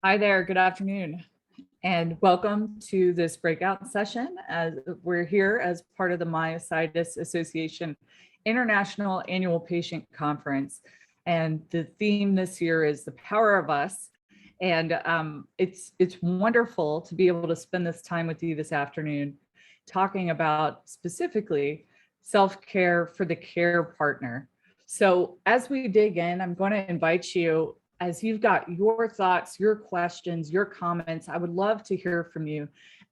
Hi there, good afternoon, and welcome to this breakout session. As we're here as part of the Myositis Association International Annual Patient Conference. And the theme this year is the power of us. And it's wonderful to be able to spend this time with you this afternoon, talking about specifically self-care for the care partner. So as we dig in, I'm going to invite you, as you've got your thoughts, your questions, your comments, I would love to hear from you.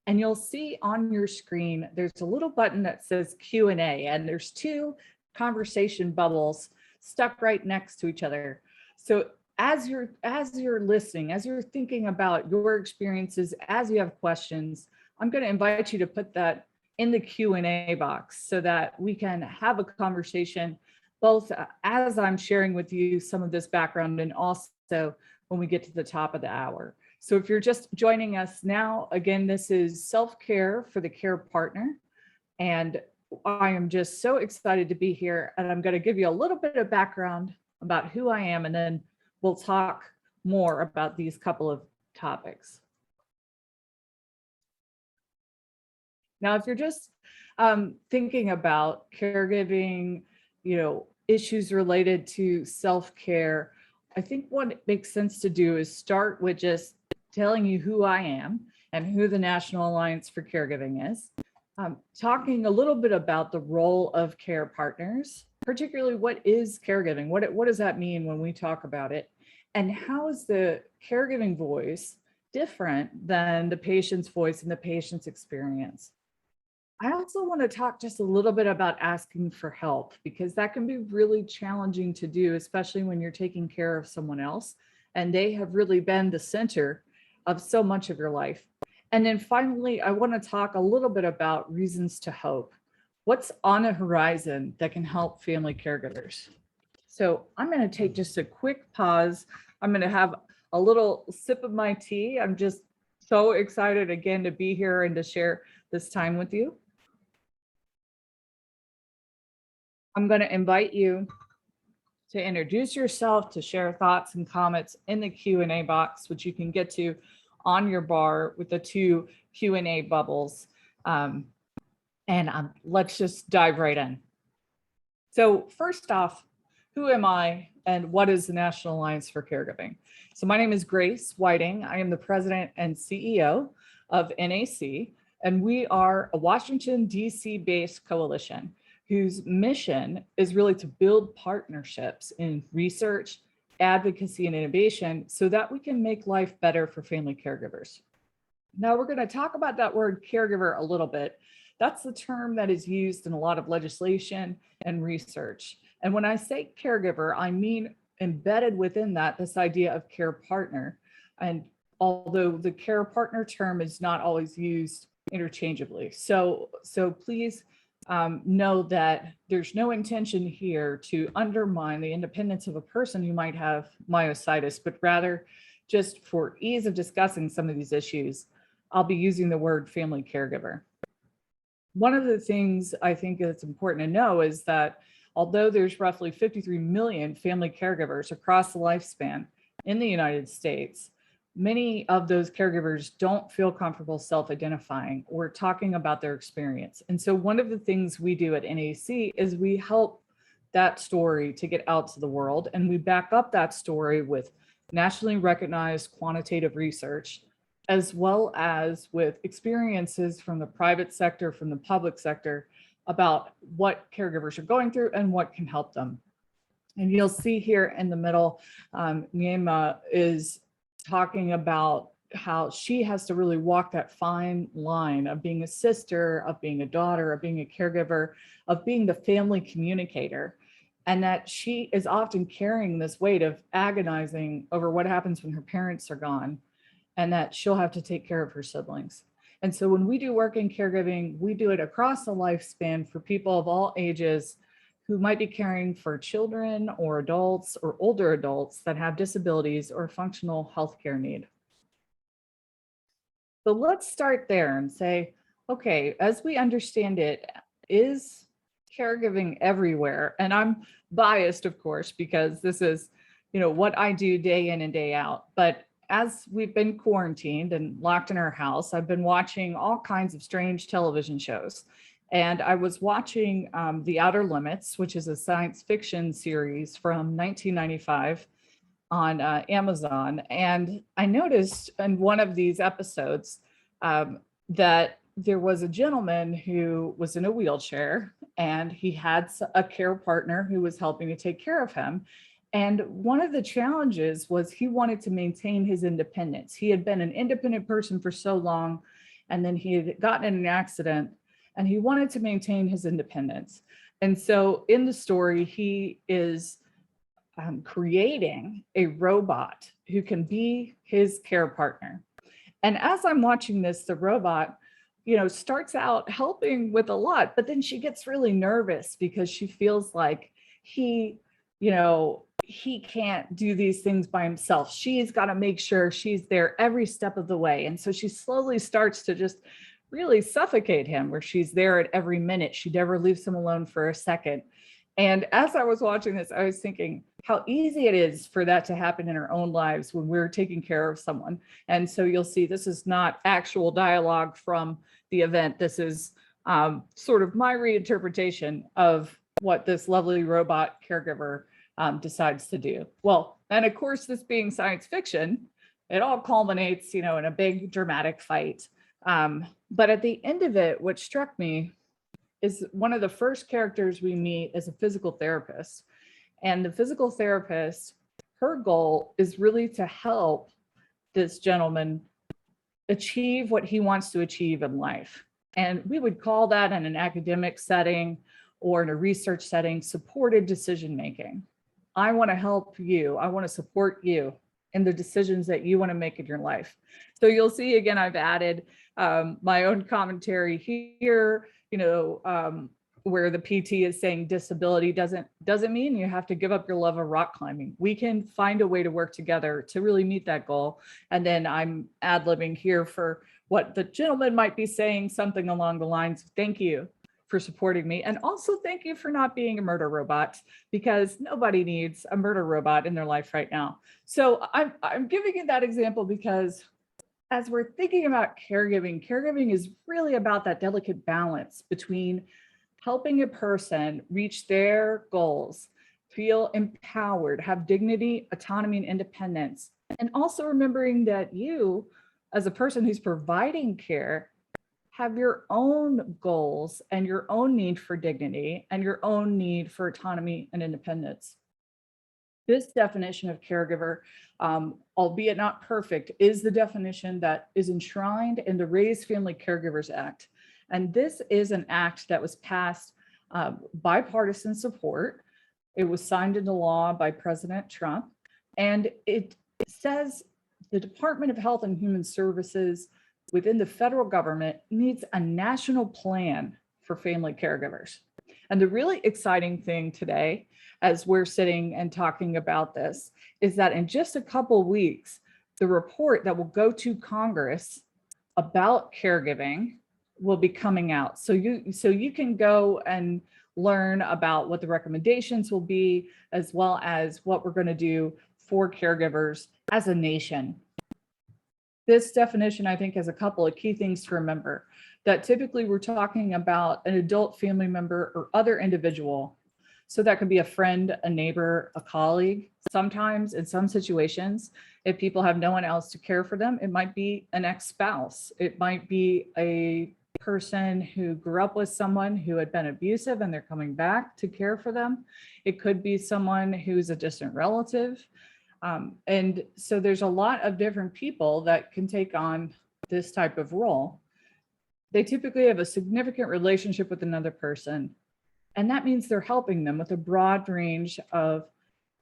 And you'll see on your screen, there's a little button that says Q&A, and there's two conversation bubbles stuck right next to each other. So as you're listening, as you're thinking about your experiences, as you have questions, I'm going to invite you to put that in the Q&A box so that we can have a conversation, both as I'm sharing with you some of this background and also when we get to the top of the hour. So if you're just joining us now, again, this is self-care for the care partner. And I am just so excited to be here. And I'm going to give you a little bit of background about who I am, and then we'll talk more about these couple of topics. Now, if you're just thinking about caregiving, issues related to self-care, I think what it makes sense to do is start with just telling you who I am and who the National Alliance for Caregiving is. Talking a little bit about the role of care partners, particularly what is caregiving? What does that mean when we talk about it? And how is the caregiving voice different than the patient's voice and the patient's experience? I also want to talk just a little bit about asking for help, because that can be really challenging to do, especially when you're taking care of someone else and they have really been the center of so much of your life. And then finally, I want to talk a little bit about reasons to hope. What's on the horizon that can help family caregivers? So I'm going to take just a quick pause. I'm going to have a little sip of my tea. I'm just so excited again to be here and to share this time with you. I'm going to invite you to introduce yourself, to share thoughts and comments in the Q&A box, which you can get to on your bar with the two Q&A bubbles. Let's just dive right in. So first off, who am I and what is the National Alliance for Caregiving? So my name is Grace Whiting. I am the president and CEO of NAC, and we are a Washington, D.C. based coalition whose mission is really to build partnerships in research, advocacy, and innovation so that we can make life better for family caregivers. Now we're going to talk about that word caregiver a little bit. That's the term that is used in a lot of legislation and research. And when I say caregiver, I mean embedded within that, this idea of care partner. And although the care partner term is not always used interchangeably. So please know that there's no intention here to undermine the independence of a person who might have myositis, but rather just for ease of discussing some of these issues, I'll be using the word family caregiver. One of the things I think that's important to know is that although there's roughly 53 million family caregivers across the lifespan in the United States, many of those caregivers don't feel comfortable self-identifying or talking about their experience. And so one of the things we do at NAC is we help that story to get out to the world, and we back up that story with nationally recognized quantitative research, as well as with experiences from the private sector, from the public sector, about what caregivers are going through and what can help them. And you'll see here in the middle, Nyema is talking about how she has to really walk that fine line of being a sister, of being a daughter, of being a caregiver, of being the family communicator, and that she is often carrying this weight of agonizing over what happens when her parents are gone, and that she'll have to take care of her siblings. And so when we do work in caregiving, we do it across the lifespan for people of all ages who might be caring for children or adults or older adults that have disabilities or functional healthcare need. So let's start there and say, okay, as we understand it, is caregiving everywhere? And I'm biased, of course, because this is, what I do day in and day out. But as we've been quarantined and locked in our house, I've been watching all kinds of strange television shows. And I was watching The Outer Limits, which is a science fiction series from 1995 on Amazon. And I noticed in one of these episodes that there was a gentleman who was in a wheelchair and he had a care partner who was helping to take care of him. And one of the challenges was he wanted to maintain his independence. He had been an independent person for so long, and then he had gotten in an accident and he wanted to maintain his independence. And so in the story, he is creating a robot who can be his care partner. And as I'm watching this, the robot, starts out helping with a lot, but then she gets really nervous because she feels like he can't do these things by himself. She's got to make sure she's there every step of the way. And so she slowly starts to just really suffocate him, where she's there at every minute. She never leaves him alone for a second. And as I was watching this, I was thinking how easy it is for that to happen in our own lives when we're taking care of someone. And so you'll see this is not actual dialogue from the event. This is sort of my reinterpretation of what this lovely robot caregiver decides to do. Well, and of course, this being science fiction, it all culminates, in a big dramatic fight. But at the end of it, what struck me is one of the first characters we meet as a physical therapist. And the physical therapist, her goal is really to help this gentleman achieve what he wants to achieve in life. And we would call that in an academic setting or in a research setting, supported decision-making. I want to help you. I want to support you in the decisions that you want to make in your life. So you'll see, again, I've added my own commentary here, where the PT is saying disability doesn't mean you have to give up your love of rock climbing. We can find a way to work together to really meet that goal. And then I'm ad-libbing here for what the gentleman might be saying, something along the lines of, thank you for supporting me. And also thank you for not being a murder robot, because nobody needs a murder robot in their life right now. So I'm giving you that example because as we're thinking about caregiving is really about that delicate balance between helping a person reach their goals, feel empowered, have dignity, autonomy, and independence, and also remembering that you, as a person who's providing care, have your own goals and your own need for dignity and your own need for autonomy and independence. This definition of caregiver, albeit not perfect, is the definition that is enshrined in the Raise Family Caregivers Act. And this is an act that was passed bipartisan support. It was signed into law by President Trump. And it says the Department of Health and Human Services within the federal government needs a national plan for family caregivers. And the really exciting thing today, as we're sitting and talking about this, is that in just a couple of weeks, the report that will go to Congress about caregiving will be coming out. So you can go and learn about what the recommendations will be, as well as what we're going to do for caregivers as a nation. This definition, I think, has a couple of key things to remember. That typically we're talking about an adult family member or other individual. So that could be a friend, a neighbor, a colleague. Sometimes in some situations, if people have no one else to care for them, it might be an ex-spouse. It might be a person who grew up with someone who had been abusive and they're coming back to care for them. It could be someone who's a distant relative. And so there's a lot of different people that can take on this type of role. They typically have a significant relationship with another person, and that means they're helping them with a broad range of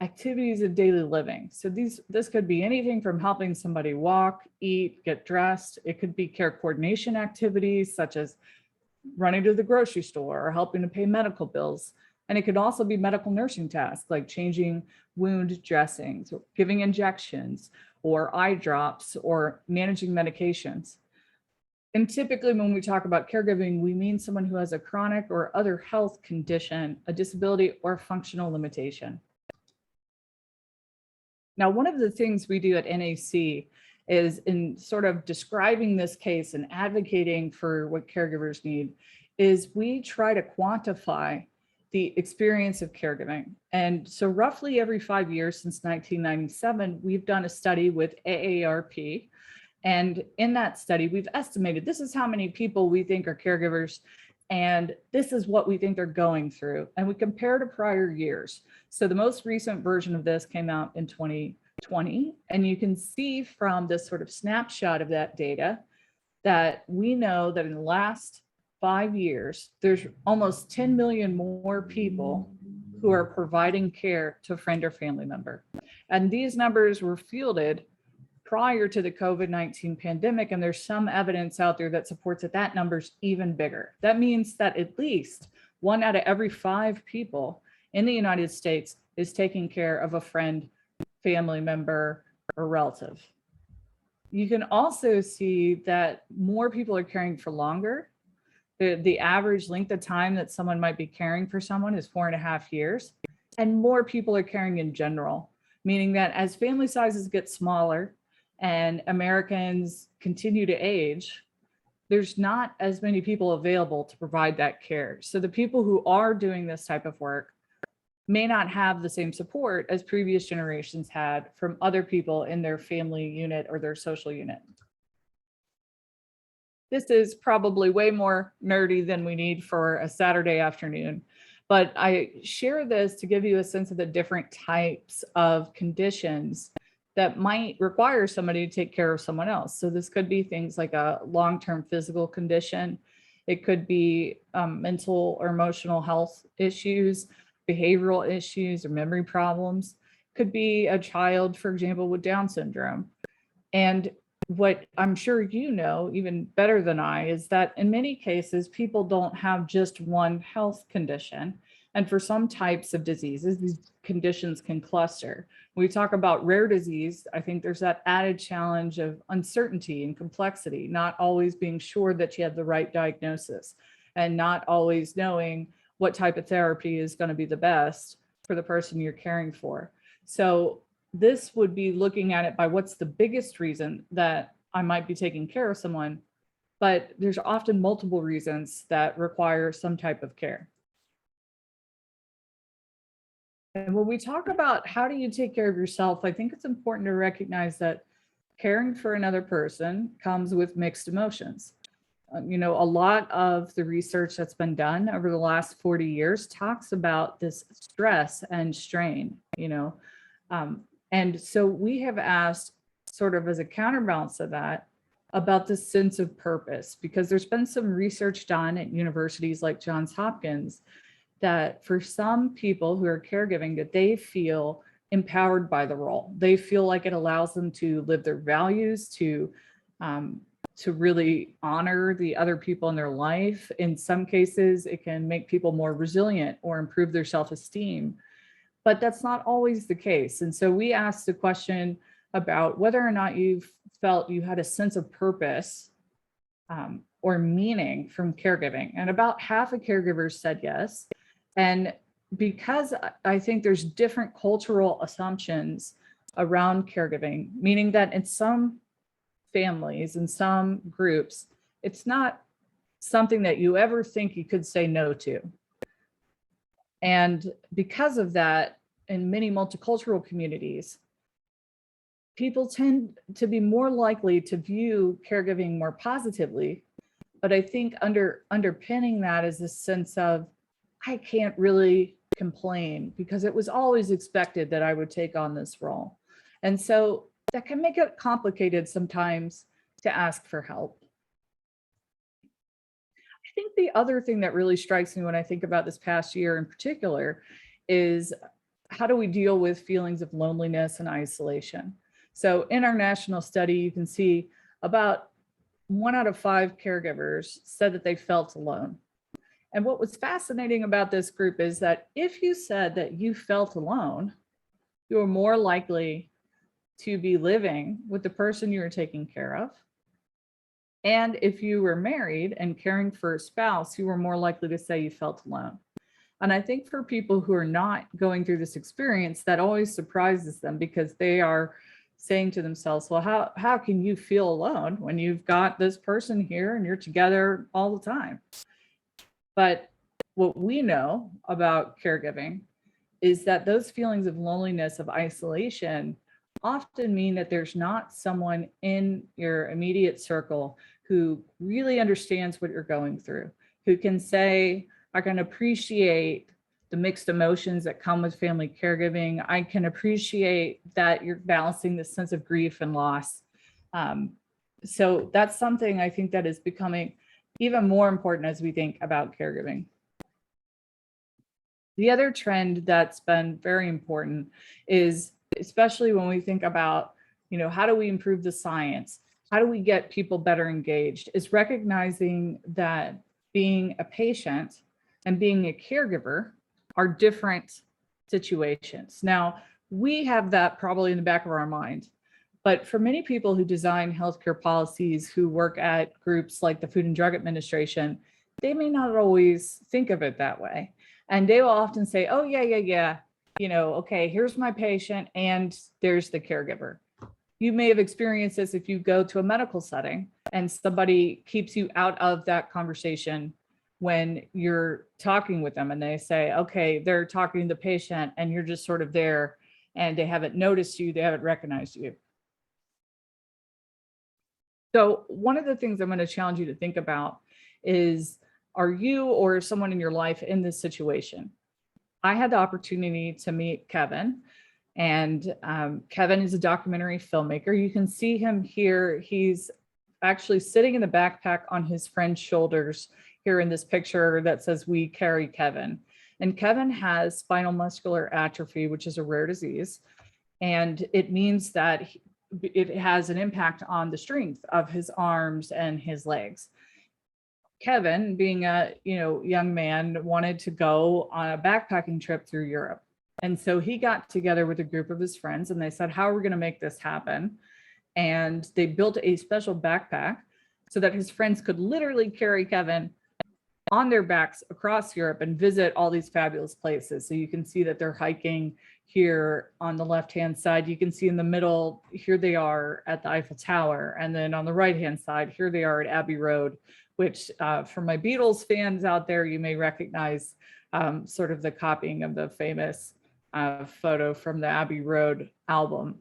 activities of daily living. So this could be anything from helping somebody walk, eat, get dressed. It could be care coordination activities such as running to the grocery store or helping to pay medical bills. And it could also be medical nursing tasks like changing wound dressings, or giving injections, or eye drops, or managing medications. And typically when we talk about caregiving, we mean someone who has a chronic or other health condition, a disability, or functional limitation. Now, one of the things we do at NAC is in sort of describing this case and advocating for what caregivers need is we try to quantify the experience of caregiving. And so roughly every 5 years since 1997, we've done a study with AARP. And in that study, we've estimated this is how many people we think are caregivers, and this is what we think they're going through. And we compare to prior years. So the most recent version of this came out in 2020. And you can see from this sort of snapshot of that data that we know that in the last 5 years, there's almost 10 million more people who are providing care to a friend or family member. And these numbers were fielded prior to the COVID-19 pandemic, and there's some evidence out there that supports that that number's even bigger. That means that at least 1 out of every 5 people in the United States is taking care of a friend, family member, or relative. You can also see that more people are caring for longer. The average length of time that someone might be caring for someone is 4.5 years, and more people are caring in general, meaning that as family sizes get smaller, and Americans continue to age, there's not as many people available to provide that care. So the people who are doing this type of work may not have the same support as previous generations had from other people in their family unit or their social unit. This is probably way more nerdy than we need for a Saturday afternoon, but I share this to give you a sense of the different types of conditions that might require somebody to take care of someone else. So this could be things like a long-term physical condition. It could be mental or emotional health issues, behavioral issues, or memory problems. Could be a child, for example, with Down syndrome. And what I'm sure you know even better than I is that in many cases, people don't have just one health condition. And for some types of diseases, these conditions can cluster. When we talk about rare disease, I think there's that added challenge of uncertainty and complexity, not always being sure that you have the right diagnosis and not always knowing what type of therapy is going to be the best for the person you're caring for. So this would be looking at it by what's the biggest reason that I might be taking care of someone, but there's often multiple reasons that require some type of care. And when we talk about how do you take care of yourself, I think it's important to recognize that caring for another person comes with mixed emotions. A lot of the research that's been done over the last 40 years talks about this stress and strain, and so we have asked, sort of as a counterbalance of that, about the sense of purpose, because there's been some research done at universities like Johns Hopkins that for some people who are caregiving, that they feel empowered by the role. They feel like it allows them to live their values, to really honor the other people in their life. In some cases, it can make people more resilient or improve their self-esteem, but that's not always the case. And so we asked the question about whether or not you felt you had a sense of purpose or meaning from caregiving. And about half of caregivers said yes. And because I think there's different cultural assumptions around caregiving, meaning that in some families, in some groups, it's not something that you ever think you could say no to. And because of that, in many multicultural communities, people tend to be more likely to view caregiving more positively. But I think underpinning that is this sense of, I can't really complain because it was always expected that I would take on this role. And so that can make it complicated sometimes to ask for help. I think the other thing that really strikes me when I think about this past year in particular is how do we deal with feelings of loneliness and isolation? So in our national study, you can see about 1 out of 5 caregivers said that they felt alone. And what was fascinating about this group is that if you said that you felt alone, you were more likely to be living with the person you were taking care of. And if you were married and caring for a spouse, you were more likely to say you felt alone. And I think for people who are not going through this experience, that always surprises them because they are saying to themselves, well, how can you feel alone when you've got this person here and you're together all the time? But what we know about caregiving is that those feelings of loneliness, of isolation, often mean that there's not someone in your immediate circle who really understands what you're going through, who can say, I can appreciate the mixed emotions that come with family caregiving. I can appreciate that you're balancing the sense of grief and loss. So that's something I think that is becoming even more important as we think about caregiving. The other trend that's been very important is, especially when we think about, how do we improve the science? How do we get people better engaged? Is recognizing that being a patient and being a caregiver are different situations. Now, we have that probably in the back of our mind, but for many people who design healthcare policies, who work at groups like the Food and Drug Administration, they may not always think of it that way. And they will often say, oh, yeah. Okay, here's my patient and there's the caregiver. You may have experienced this if you go to a medical setting and somebody keeps you out of that conversation when you're talking with them and they say, okay, they're talking to the patient and you're just sort of there and they haven't noticed you, they haven't recognized you. So one of the things I'm going to challenge you to think about is, are you or someone in your life in this situation? I had the opportunity to meet Kevin, and Kevin is a documentary filmmaker. You can see him here. He's actually sitting in the backpack on his friend's shoulders here in this picture that says, "We carry Kevin." And Kevin has spinal muscular atrophy, which is a rare disease. And it means that it has an impact on the strength of his arms and his legs. Kevin, being a young man, wanted to go on a backpacking trip through Europe. And so he got together with a group of his friends and they said, how are we going to make this happen? And they built a special backpack so that his friends could literally carry Kevin on their backs across Europe and visit all these fabulous places. So you can see that they're hiking here on the left-hand side. You can see in the middle, here they are at the Eiffel Tower. And then on the right-hand side, here they are at Abbey Road, which for my Beatles fans out there, you may recognize sort of the copying of the famous photo from the Abbey Road album.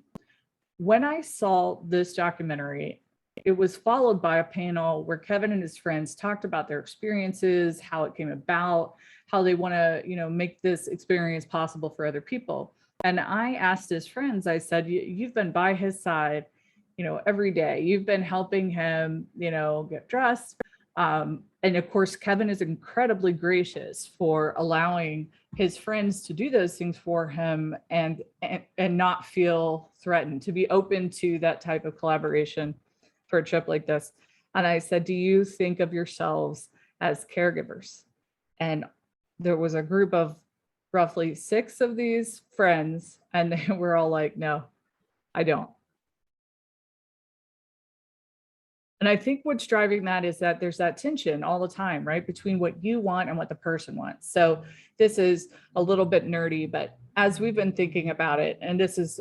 When I saw this documentary, it was followed by a panel where Kevin and his friends talked about their experiences, how it came about, how they want to, make this experience possible for other people. And I asked his friends, I said, you've been by his side, every day. You've been helping him, get dressed. And of course, Kevin is incredibly gracious for allowing his friends to do those things for him and not feel threatened, to be open to that type of collaboration for a trip like this. And I said, do you think of yourselves as caregivers? And there was a group of roughly 6 of these friends, and they were all like, no, I don't. And I think what's driving that is that there's that tension all the time, right, between what you want and what the person wants. So this is a little bit nerdy, but as we've been thinking about it, and this is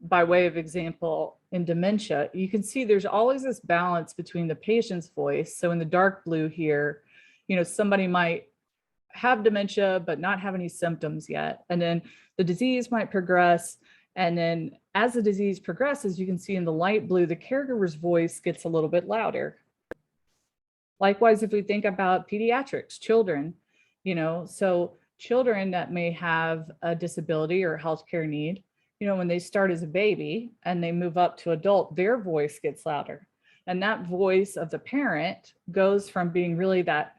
by way of example in dementia, you can see there's always this balance between the patient's voice. So in the dark blue here, somebody might have dementia, but not have any symptoms yet. And then the disease might progress. And then as the disease progresses, you can see in the light blue, the caregiver's voice gets a little bit louder. Likewise, if we think about pediatrics, children, so children that may have a disability or healthcare need, when they start as a baby and they move up to adult, their voice gets louder. And that voice of the parent goes from being really that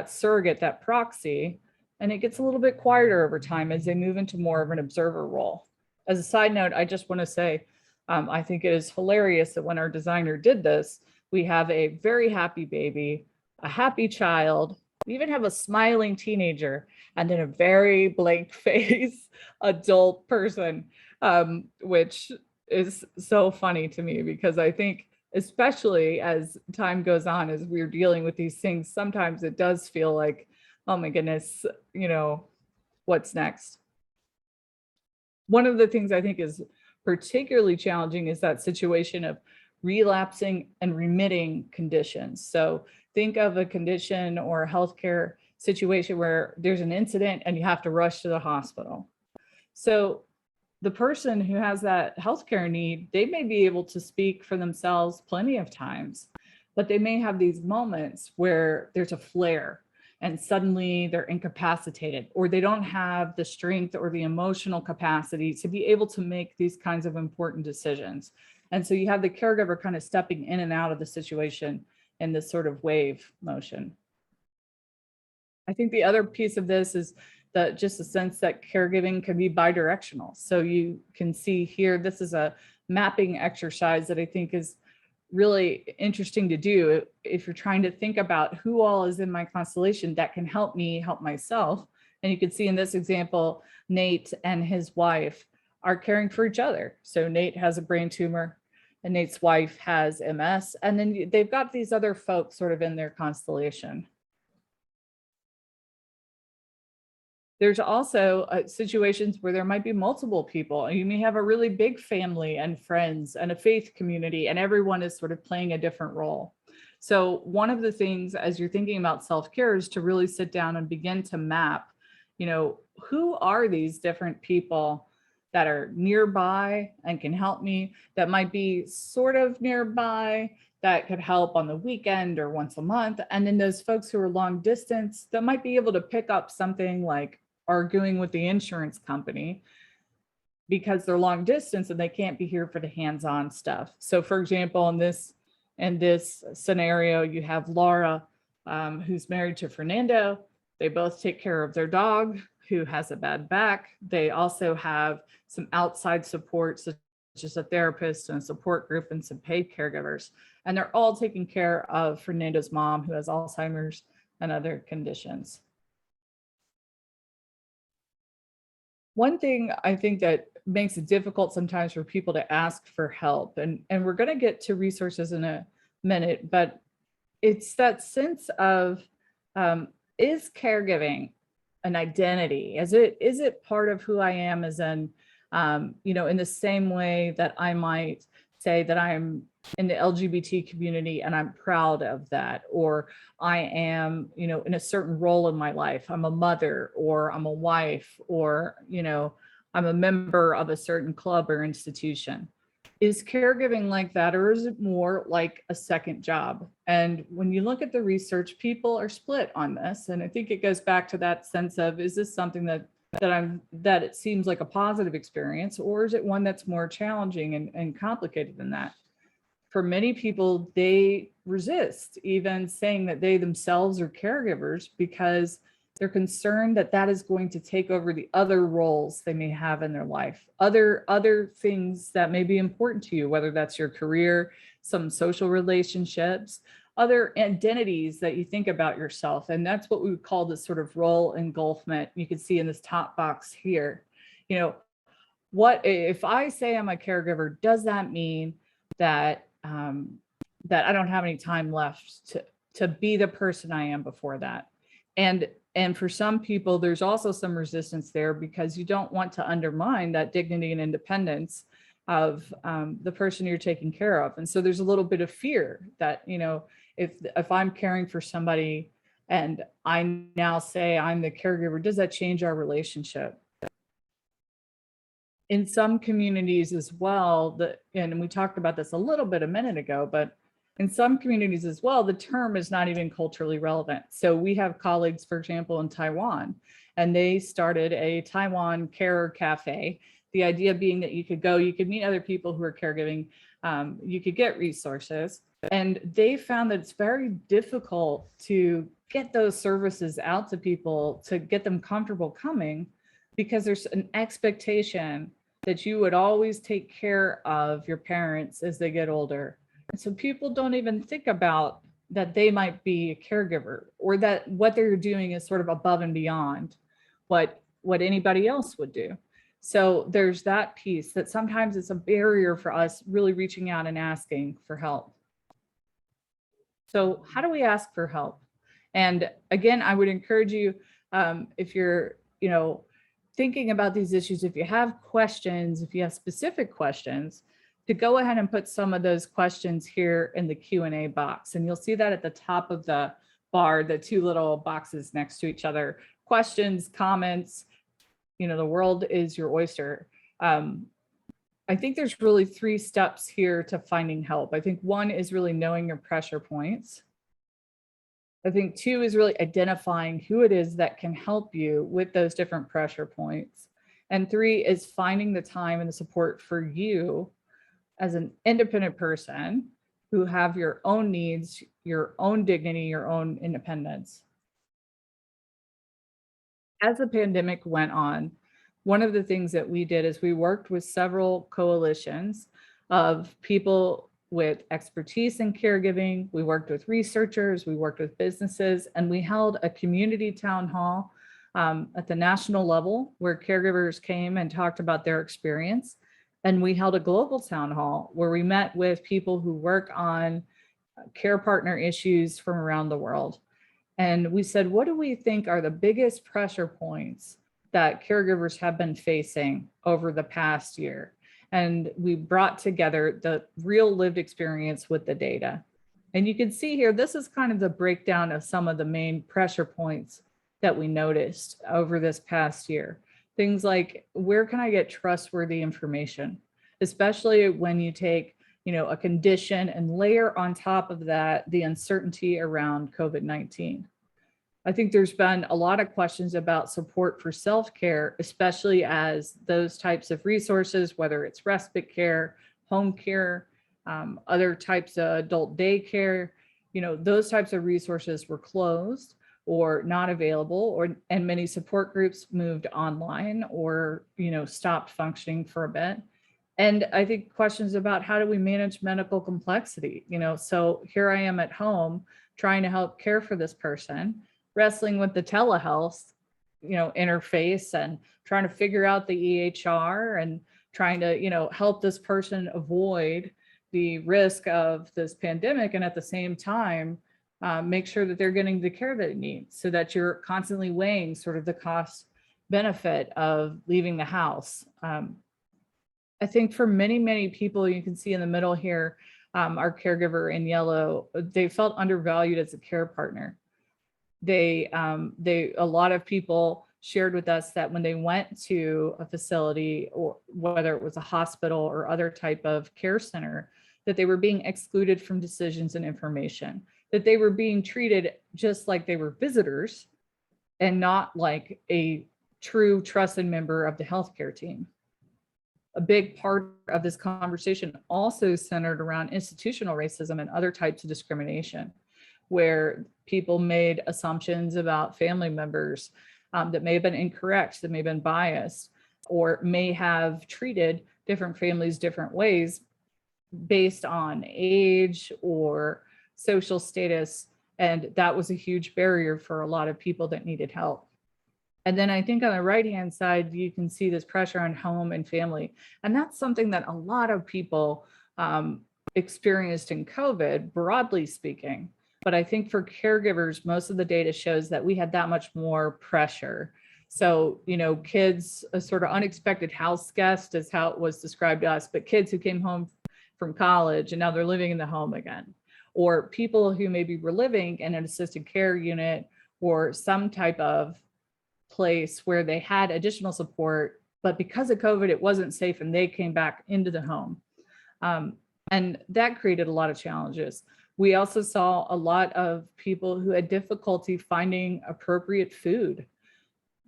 surrogate, that proxy, and it gets a little bit quieter over time as they move into more of an observer role. As a side note, I just want to say, I think it is hilarious that when our designer did this, we have a very happy baby, a happy child, we even have a smiling teenager, and then a very blank face adult person, which is so funny to me because I think, especially as time goes on, as we're dealing with these things, sometimes it does feel like, oh my goodness, what's next. One of the things I think is particularly challenging is that situation of relapsing and remitting conditions. So think of a condition or a healthcare situation where there's an incident and you have to rush to the hospital. So the person who has that healthcare need, they may be able to speak for themselves plenty of times, but they may have these moments where there's a flare and suddenly they're incapacitated, or they don't have the strength or the emotional capacity to be able to make these kinds of important decisions. And so you have the caregiver kind of stepping in and out of the situation in this sort of wave motion. I think the other piece of this is just the sense that caregiving can be bi-directional. So you can see here, this is a mapping exercise that I think is really interesting to do if you're trying to think about who all is in my constellation that can help me help myself. And you can see in this example, Nate and his wife are caring for each other. So Nate has a brain tumor and Nate's wife has MS. And then they've got these other folks sort of in their constellation. There's also situations where there might be multiple people. You may have a really big family and friends and a faith community, and everyone is sort of playing a different role. So one of the things as you're thinking about self-care is to really sit down and begin to map, who are these different people that are nearby and can help me, that might be sort of nearby, that could help on the weekend or once a month. And then those folks who are long distance that might be able to pick up something like arguing with the insurance company because they're long distance and they can't be here for the hands-on stuff. So for example, in this scenario, you have Laura, who's married to Fernando. They both take care of their dog who has a bad back. They also have some outside support, such as a therapist and a support group and some paid caregivers. And they're all taking care of Fernando's mom who has Alzheimer's and other conditions. One thing I think that makes it difficult sometimes for people to ask for help, and we're going to get to resources in a minute, but it's that sense of, is caregiving an identity? Is it part of who I am as in the same way that I might say that I'm in the LGBT community and I'm proud of that, or I am, in a certain role in my life. I'm a mother, or I'm a wife, or, I'm a member of a certain club or institution. Is caregiving like that, or is it more like a second job? And when you look at the research, people are split on this. And I think it goes back to that sense of, is this something that it seems like a positive experience, or is it one that's more challenging and complicated than that? For many people, they resist even saying that they themselves are caregivers because they're concerned that that is going to take over the other roles they may have in their life, other things that may be important to you, whether that's your career, some social relationships, other identities that you think about yourself. And that's what we would call this sort of role engulfment. You can see in this top box here, what if I say I'm a caregiver, does that mean that that I don't have any time left to be the person I am before that? And for some people, there's also some resistance there because you don't want to undermine that dignity and independence of the person you're taking care of. And so there's a little bit of fear that, if I'm caring for somebody and I now say I'm the caregiver, does that change our relationship? In some communities as well, and we talked about this a little bit a minute ago, but in some communities as well, the term is not even culturally relevant. So we have colleagues, for example, in Taiwan, and they started a Taiwan Care Cafe. The idea being that you could go, you could meet other people who are caregiving, you could get resources. And they found that it's very difficult to get those services out to people, to get them comfortable coming, because there's an expectation that you would always take care of your parents as they get older. And so people don't even think about that they might be a caregiver, or that what they're doing is sort of above and beyond what anybody else would do. So there's that piece that sometimes it's a barrier for us really reaching out and asking for help. So how do we ask for help? And again, I would encourage you, if you're, thinking about these issues, if you have questions, if you have specific questions, to go ahead and put some of those questions here in the Q&A box. And you'll see that at the top of the bar, the two little boxes next to each other, questions, comments, the world is your oyster. I think there's really 3 steps here to finding help. I think 1 is really knowing your pressure points. I think 2 is really identifying who it is that can help you with those different pressure points. And 3 is finding the time and the support for you as an independent person who have your own needs, your own dignity, your own independence. As the pandemic went on, one of the things that we did is we worked with several coalitions of people with expertise in caregiving. We worked with researchers, we worked with businesses, and we held a community town hall at the national level where caregivers came and talked about their experience. And we held a global town hall where we met with people who work on care partner issues from around the world. And we said, what do we think are the biggest pressure points that caregivers have been facing over the past year? And we brought together the real lived experience with the data. And you can see here, this is kind of the breakdown of some of the main pressure points that we noticed over this past year. Things like, where can I get trustworthy information? Especially when you take, a condition and layer on top of that the uncertainty around COVID-19. I think there's been a lot of questions about support for self-care, especially as those types of resources, whether it's respite care, home care, other types of adult daycare, those types of resources were closed or not available, and many support groups moved online or, stopped functioning for a bit. And I think questions about how do we manage medical complexity? So here I am at home trying to help care for this person, wrestling with the telehealth, interface and trying to figure out the EHR and trying to, help this person avoid the risk of this pandemic. And at the same time, make sure that they're getting the care that they need so that you're constantly weighing sort of the cost benefit of leaving the house. I think for many, many people, you can see in the middle here, our caregiver in yellow, they felt undervalued as a care partner. A lot of people shared with us that when they went to a facility, or whether it was a hospital or other type of care center, that they were being excluded from decisions and information, that they were being treated just like they were visitors and not like a true trusted member of the healthcare team. A big part of this conversation also centered around institutional racism and other types of discrimination, where people made assumptions about family members that may have been incorrect, that may have been biased, or may have treated different families different ways based on age or social status. And that was a huge barrier for a lot of people that needed help. And then I think on the right-hand side, you can see this pressure on home and family. And that's something that a lot of people experienced in COVID, broadly speaking. But I think for caregivers, most of the data shows that we had that much more pressure. So, kids, a sort of unexpected house guest is how it was described to us, but kids who came home from college and now they're living in the home again, or people who maybe were living in an assisted care unit or some type of place where they had additional support, but because of COVID, it wasn't safe and they came back into the home. And that created a lot of challenges. We also saw a lot of people who had difficulty finding appropriate food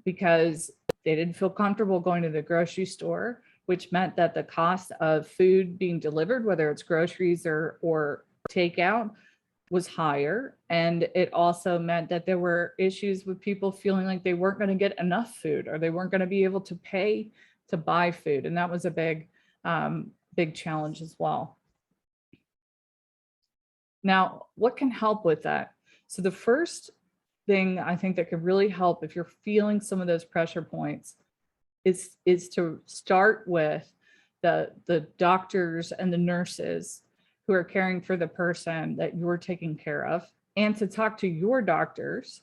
because they didn't feel comfortable going to the grocery store, which meant that the cost of food being delivered, whether it's groceries or takeout, was higher. And it also meant that there were issues with people feeling like they weren't going to get enough food or they weren't going to be able to pay to buy food. And that was a big challenge as well. Now, what can help with that? So the first thing I think that could really help if you're feeling some of those pressure points is to start with the doctors and the nurses who are caring for the person that you're taking care of, and to talk to your doctors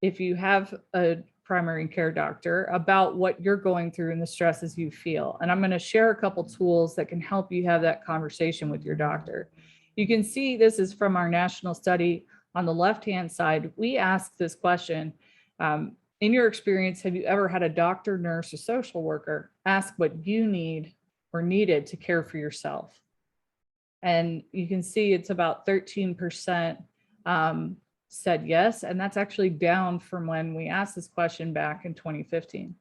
if you have a primary care doctor about what you're going through and the stresses you feel. And I'm going to share a couple tools that can help you have that conversation with your doctor. You can see this is from our national study. On the left-hand side, we ask this question, in your experience, have you ever had a doctor, nurse, or social worker ask what you need or needed to care for yourself? And you can see it's about 13% said yes, and that's actually down from when we asked this question back in 2015.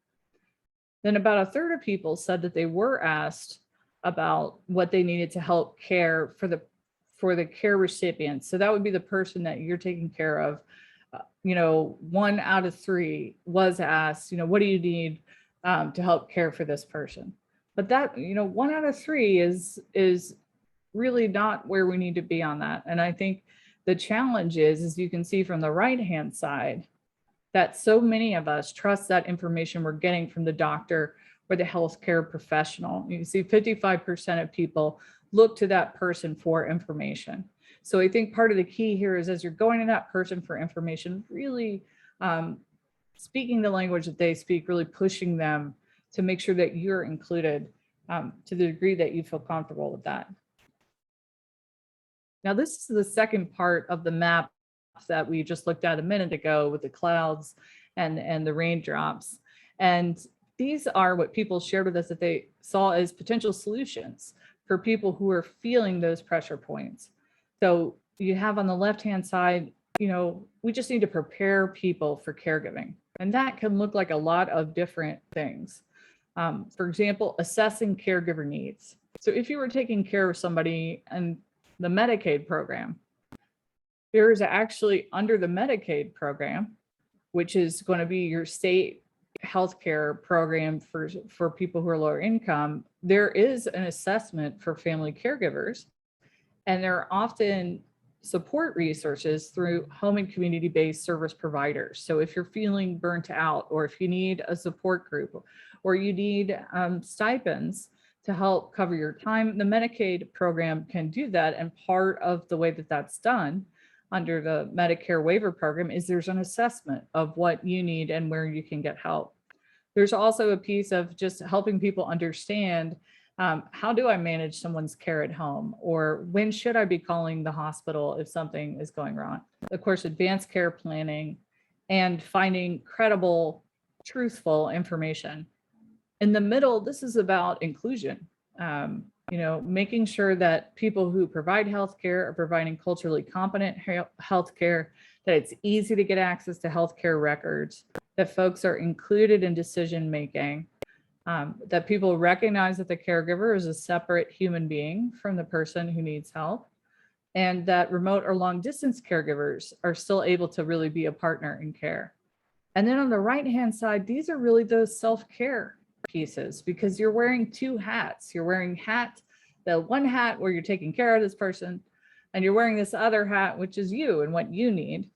Then about a third of people said that they were asked about what they needed to help care for the care recipient. So that would be the person that you're taking care of. 1 out of 3 was asked, what do you need to help care for this person? But that, 1 out of 3 is really not where we need to be on that. And I think the challenge is, as you can see from the right-hand side, that so many of us trust that information we're getting from the doctor or the healthcare professional. You can see 55% of people look to that person for information. So I think part of the key here is, as you're going to that person for information, really speaking the language that they speak, really pushing them to make sure that you're included to the degree that you feel comfortable with that. Now, this is the second part of the map that we just looked at a minute ago with the clouds and the raindrops. And these are what people shared with us that they saw as potential solutions for people who are feeling those pressure points. So you have on the left-hand side, we just need to prepare people for caregiving. And that can look like a lot of different things. For example, assessing caregiver needs. So if you were taking care of somebody and the Medicaid program, there is actually under the Medicaid program, which is going to be your state healthcare program for people who are lower income, there is an assessment for family caregivers. And there are often support resources through home and community-based service providers. So if you're feeling burnt out, or if you need a support group, or you need stipends to help cover your time, the Medicaid program can do that. And part of the way that that's done under the Medicare waiver program is there's an assessment of what you need and where you can get help. There's also a piece of just helping people understand how do I manage someone's care at home, or when should I be calling the hospital if something is going wrong? Of course, advanced care planning and finding credible, truthful information. In the middle, this is about inclusion. Making sure that people who provide healthcare are providing culturally competent healthcare, that it's easy to get access to healthcare records, that folks are included in decision making, that people recognize that the caregiver is a separate human being from the person who needs help, and that remote or long distance caregivers are still able to really be a partner in care. And then on the right-hand side, these are really those self-care pieces, because you're wearing 2 hats. You're wearing the one hat where you're taking care of this person, and you're wearing this other hat, which is you and what you need.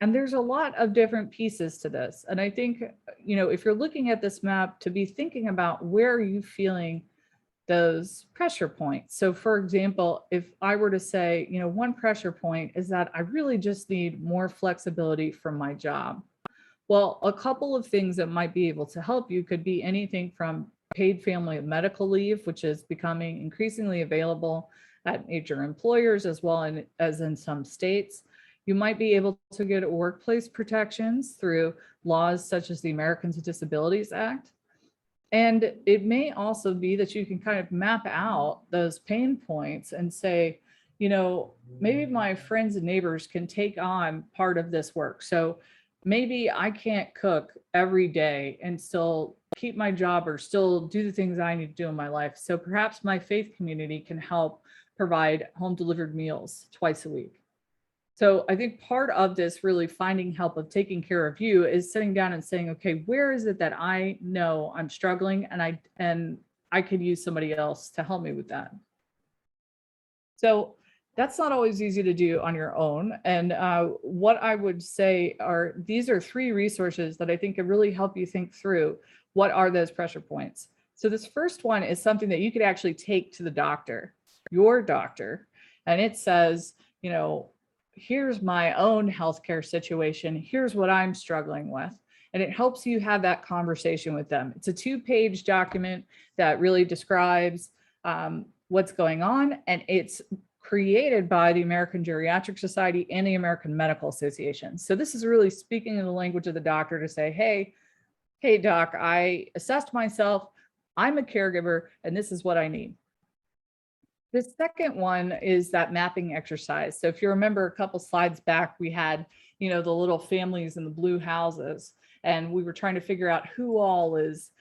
And there's a lot of different pieces to this. And I think, if you're looking at this map, to be thinking about where are you feeling those pressure points. So for example, if I were to say, one pressure point is that I really just need more flexibility from my job. Well, a couple of things that might be able to help you could be anything from paid family and medical leave, which is becoming increasingly available at major employers as well as in some states. You might be able to get workplace protections through laws such as the Americans with Disabilities Act. And it may also be that you can kind of map out those pain points and say, maybe my friends and neighbors can take on part of this work. So maybe I can't cook every day and still keep my job or still do the things I need to do in my life. So perhaps my faith community can help provide home delivered meals twice a week. So I think part of this really finding help of taking care of you is sitting down and saying, okay, where is it that I know I'm struggling and I could use somebody else to help me with that. So that's not always easy to do on your own. And what I would say are, these are 3 resources that I think can really help you think through what are those pressure points. So this first one is something that you could actually take to the doctor, your doctor, and it says, here's my own healthcare situation. Here's what I'm struggling with. and it helps you have that conversation with them. It's a 2-page document that really describes what's going on, and it's created by the American Geriatric Society and the American Medical Association. So this is really speaking in the language of the doctor to say, hey doc, I assessed myself, I'm a caregiver, and this is what I need. The second one is that mapping exercise. So if you remember a couple slides back, we had, the little families in the blue houses, and we were trying to figure out who all is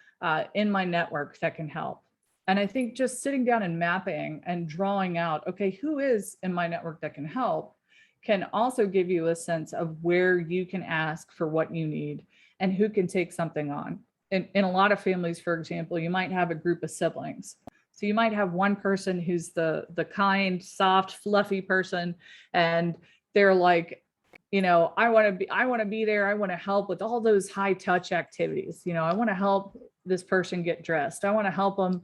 in my network that can help. And I think just sitting down and mapping and drawing out, okay, who is in my network that can help, can also give you a sense of where you can ask for what you need and who can take something on. In a lot of families, for example, you might have a group of siblings. So you might have one person who's the kind, soft, fluffy person, and they're like, I want to be there. I want to help with all those high touch activities. I want to help this person get dressed. I want to help them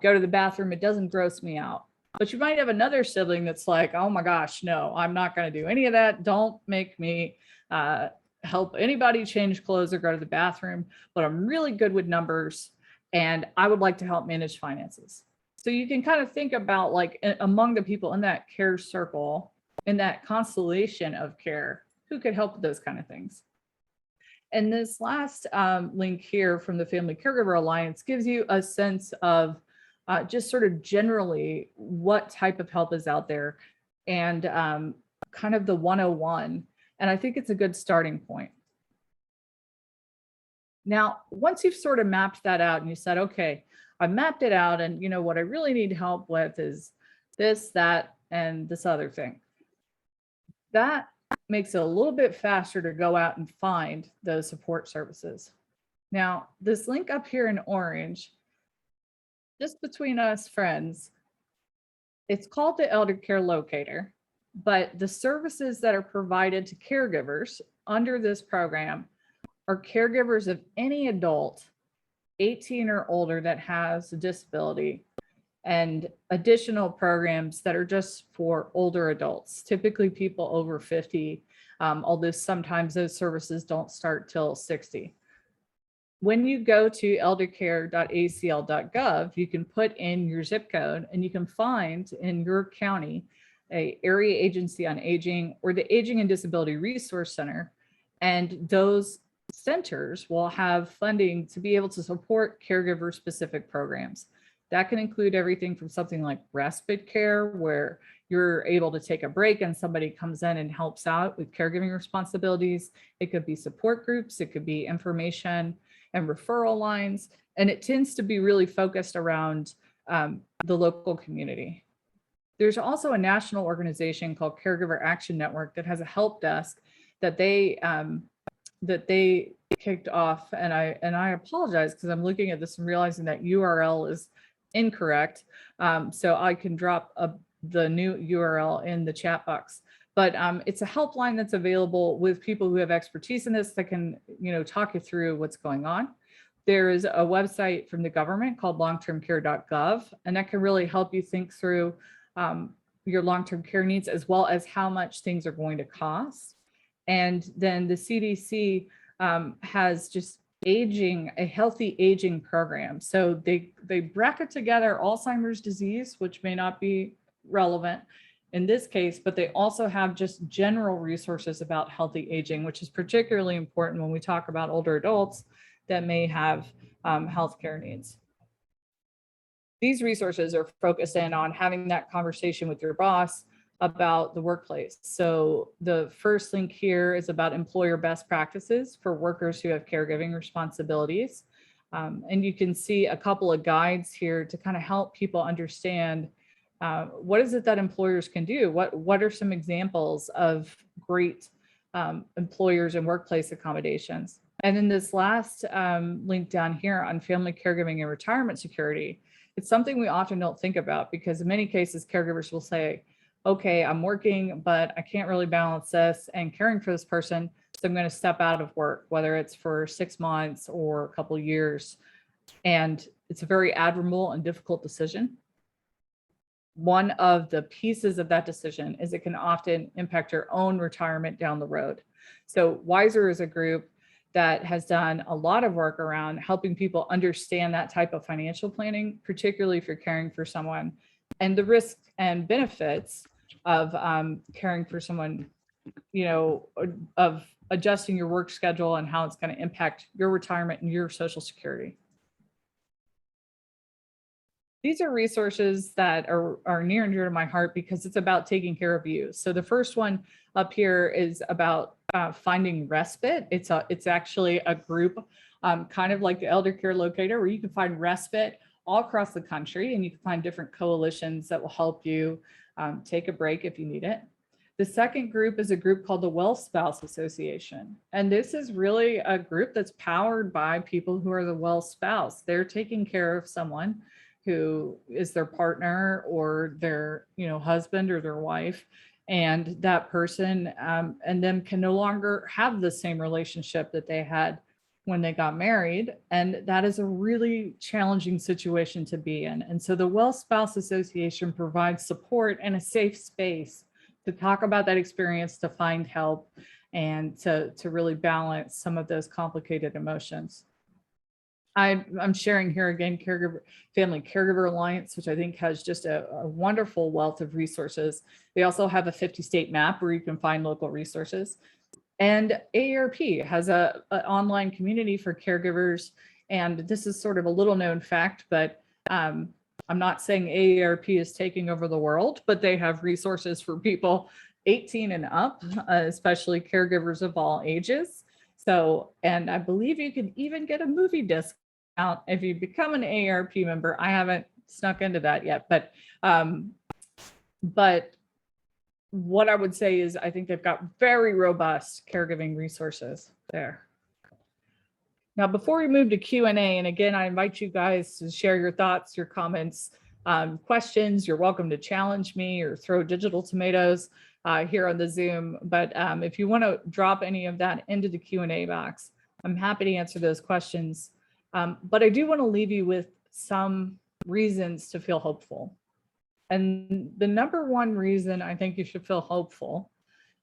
go to the bathroom. It doesn't gross me out. But you might have another sibling that's like, oh my gosh, no, I'm not going to do any of that. Don't make me help anybody change clothes or go to the bathroom, but I'm really good with numbers and I would like to help manage finances. So you can kind of think about, like, among the people in that care circle, in that constellation of care, who could help with those kind of things. And this last link here from the Family Caregiver Alliance gives you a sense of just sort of generally what type of help is out there, and kind of the 101. And I think it's a good starting point. Now, once you've sort of mapped that out and you said, okay, I've mapped it out, and what I really need help with is this, that, and this other thing. That makes it a little bit faster to go out and find those support services. Now, this link up here in orange, just between us friends, it's called the Elder Care Locator, but the services that are provided to caregivers under this program are caregivers of any adult 18 or older that has a disability, and additional programs that are just for older adults, typically people over 50, although sometimes those services don't start till 60. When you go to eldercare.acl.gov, you can put in your zip code and you can find in your county an area agency on aging or the Aging and Disability Resource Center, and those centers will have funding to be able to support caregiver specific programs. That can include everything from something like respite care, where you're able to take a break and somebody comes in and helps out with caregiving responsibilities. It could be support groups, it could be information and referral lines, and it tends to be really focused around the local community. There's also a national organization called Caregiver Action Network that has a help desk that they kicked off, and I apologize because I'm looking at this and realizing that URL is incorrect. So I can drop the new URL in the chat box. But it's a helpline that's available with people who have expertise in this that can, talk you through what's going on. There is a website from the government called longtermcare.gov, and that can really help you think through your long-term care needs, as well as how much things are going to cost. And then the CDC has just a healthy aging program. So they bracket together Alzheimer's disease, which may not be relevant in this case, but they also have just general resources about healthy aging, which is particularly important when we talk about older adults that may have healthcare needs. These resources are focused in on having that conversation with your boss about the workplace. So the first link here is about employer best practices for workers who have caregiving responsibilities. And you can see a couple of guides here to kind of help people understand what is it that employers can do? What are some examples of great employers and workplace accommodations? And then this last link down here on family caregiving and retirement security, it's something we often don't think about, because in many cases, caregivers will say, okay, I'm working, but I can't really balance this and caring for this person, so I'm going to step out of work, whether it's for 6 months or a couple of years. And it's a very admirable and difficult decision. One of the pieces of that decision is it can often impact your own retirement down the road. So Wiser is a group that has done a lot of work around helping people understand that type of financial planning, particularly if you're caring for someone, and the risks and benefits of caring for someone, of adjusting your work schedule and how it's going to impact your retirement and your Social Security. These are resources that are near and dear to my heart because it's about taking care of you. So the first one up here is about finding respite. It's actually a group, kind of like the Elder Care Locator, where you can find respite all across the country, and you can find different coalitions that will help you take a break if you need it. The second group is a group called the Well Spouse Association. And this is really a group that's powered by people who are the well spouse. They're taking care of someone who is their partner or their husband or their wife, and that person and them can no longer have the same relationship that they had when they got married. And that is a really challenging situation to be in. And so the Well Spouse Association provides support and a safe space to talk about that experience, to find help, and to really balance some of those complicated emotions. I'm sharing here again, Family Caregiver Alliance, which I think has just a wonderful wealth of resources. They also have a 50-state map where you can find local resources. And AARP has an online community for caregivers. And this is sort of a little known fact, but I'm not saying AARP is taking over the world, but they have resources for people 18 and up, especially caregivers of all ages. So, and I believe you can even get a movie discount if you become an AARP member. I haven't snuck into that yet, but what I would say is I think they've got very robust caregiving resources there. Now, before we move to Q&A, and again, I invite you guys to share your thoughts, your comments, questions. You're welcome to challenge me or throw digital tomatoes here on the Zoom. But if you want to drop any of that into the Q&A box, I'm happy to answer those questions. But I do want to leave you with some reasons to feel hopeful. And the number one reason I think you should feel hopeful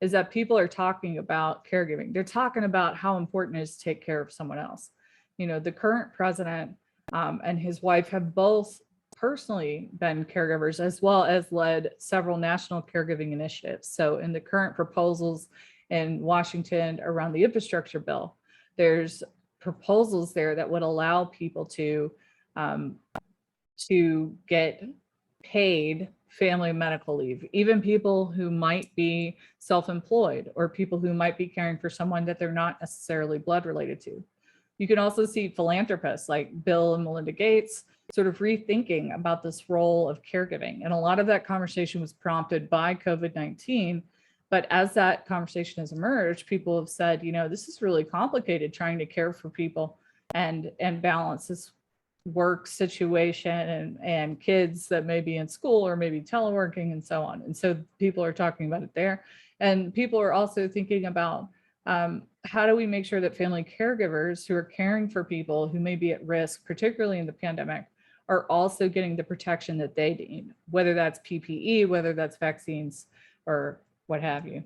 is that people are talking about caregiving. They're talking about how important it is to take care of someone else. The current president and his wife have both personally been caregivers, as well as led several national caregiving initiatives. So in the current proposals in Washington around the infrastructure bill, there's proposals there that would allow people to get paid family medical leave, even people who might be self-employed or people who might be caring for someone that they're not necessarily blood related to. You can also see philanthropists like Bill and Melinda Gates sort of rethinking about this role of caregiving. And a lot of that conversation was prompted by COVID-19. But as that conversation has emerged, people have said, this is really complicated trying to care for people and balance this work situation and kids that may be in school or maybe teleworking and so on. And so people are talking about it there. And people are also thinking about how do we make sure that family caregivers who are caring for people who may be at risk, particularly in the pandemic, are also getting the protection that they need, whether that's PPE, whether that's vaccines, or what have you.